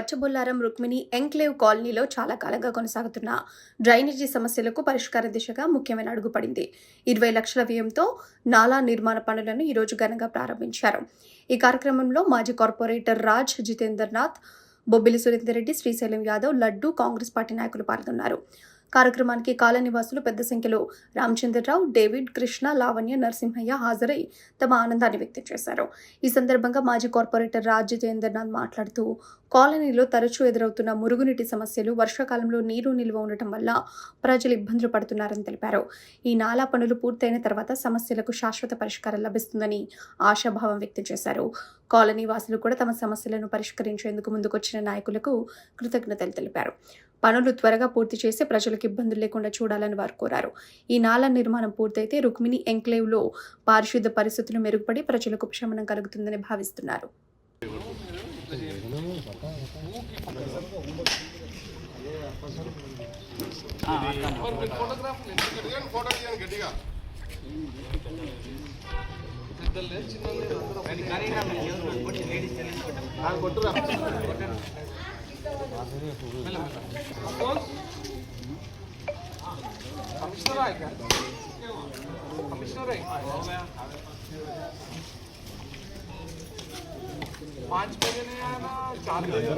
బచ్చబొల్లారం Rukmini enclave కాలనీలో చాలా కాలంగా కొనసాగుతున్న డ్రైనేజీ సమస్యలకు పరిష్కార దిశగా ముఖ్యమైన అడుగు పడింది. 20 లక్షల వ్యయంతో నాలా నిర్మాణ పనులను ఈరోజు ఘనంగా ప్రారంభించారు. ఈ కార్యక్రమంలో మాజీ కార్పొరేటర్ రాజ్ జితేంద్రనాథ్, బొబ్బిలి సురేందర్ రెడ్డి, శ్రీశైలం యాదవ్, లడ్డు, కాంగ్రెస్ పార్టీ నాయకులు పాల్గొన్నారు. కార్యక్రమానికి కాలనీ వాసులు పెద్ద సంఖ్యలో రామచంద్రరావు, డేవిడ్, కృష్ణ, లావణ్య, నరసింహయ్య హాజరై తమ ఆనందాన్ని వ్యక్తం చేశారు. ఈ సందర్భంగా మాజీ కార్పొరేటర్ రాజ్ జితేంద్రనాథ్ మాట్లాడుతూ కాలనీలో తరచూ ఎదురవుతున్న మురుగునీటి సమస్యలు, వర్షాకాలంలో నీరు నిల్వ ఉండటం వల్ల ప్రజలు ఇబ్బందులు పడుతున్నారని తెలిపారు. ఈ నాలా పనులు పూర్తయిన తర్వాత సమస్యలకు శాశ్వత పరిష్కారం లభిస్తుందని ఆశాభావం వ్యక్తం చేశారు. కాలనీ వాసులు కూడా తమ సమస్యలను పరిష్కరించేందుకు ముందుకొచ్చిన నాయకులకు కృతజ్ఞతలు తెలిపారు. పనులు త్వరగా పూర్తి చేసి ప్రజలకు ఇబ్బందులు లేకుండా చూడాలని వారు కోరారు. ఈ నాలా నిర్మాణం పూర్తయితే రుక్మిణి ఎంక్లేవ్లో పారిశుద్ధ పరిస్థితులు మెరుగుపడి ప్రజలకు ఉపశమనం కలుగుతుందని భావిస్తున్నారు. पाँच बजे नहीं आना, 4 बजे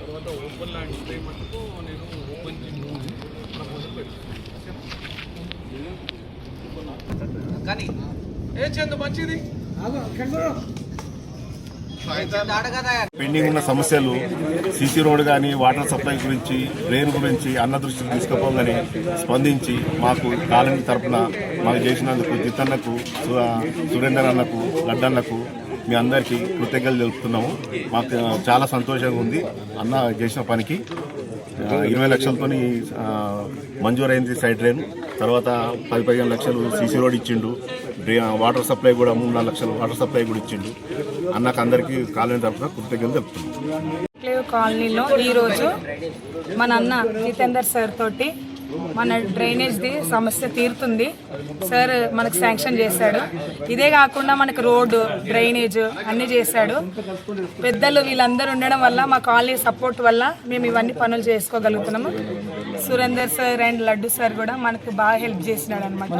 తర్వాత ఓపెన్ ల్యాండ్ ఉంటే మటుకు నేను ఓపెన్ కానీ ఏ చెందు మంచిది. పెండింగ్ ఉన్న సమస్యలు సీసీ రోడ్ కానీ, వాటర్ సప్లై గురించి, డ్రైన్ గురించి అన్న దృష్టికి తీసుకుపోగానే స్పందించి మాకు కాలనీ తరఫున మాకు చేసినందుకు జితన్నకు, సురేందర్ అన్నకు, లడ్డన్నకు మీ అందరికీ కృతజ్ఞతలు తెలుపుతున్నాము. మాకు చాలా సంతోషంగా ఉంది. అన్న చేసిన పనికి 20 లక్షలతో మంజూరైంది సైడ్ డ్రైన్. తర్వాత 10-15 లక్షలు సీసీ రోడ్ ఇచ్చిండు. వాటర్ సప్లై కూడా 3-4 లక్షలు వాటర్ సప్లై కూడా ఇచ్చిండు. అన్నకు అందరికీ కాలనీ తరఫున కృతజ్ఞతలు తెలుపుతున్నాం. కాలనీలో ఈరోజు మన అన్న జితేందర్ సార్ తోటి మన డ్రైనేజ్ది సమస్య తీరుతుంది. సార్ మనకు శాంక్షన్ చేశాడు. ఇదే కాకుండా మనకు రోడ్డు, డ్రైనేజ్ అన్నీ చేశాడు. పెద్దలు వీళ్ళందరూ ఉండడం వల్ల, మా కాలనీ సపోర్ట్ వల్ల మేము ఇవన్నీ పనులు చేసుకోగలుగుతున్నాము. Surender sir and Laddu sir కూడా మనకు బాగా హెల్ప్ చేసినాడు అనమాట.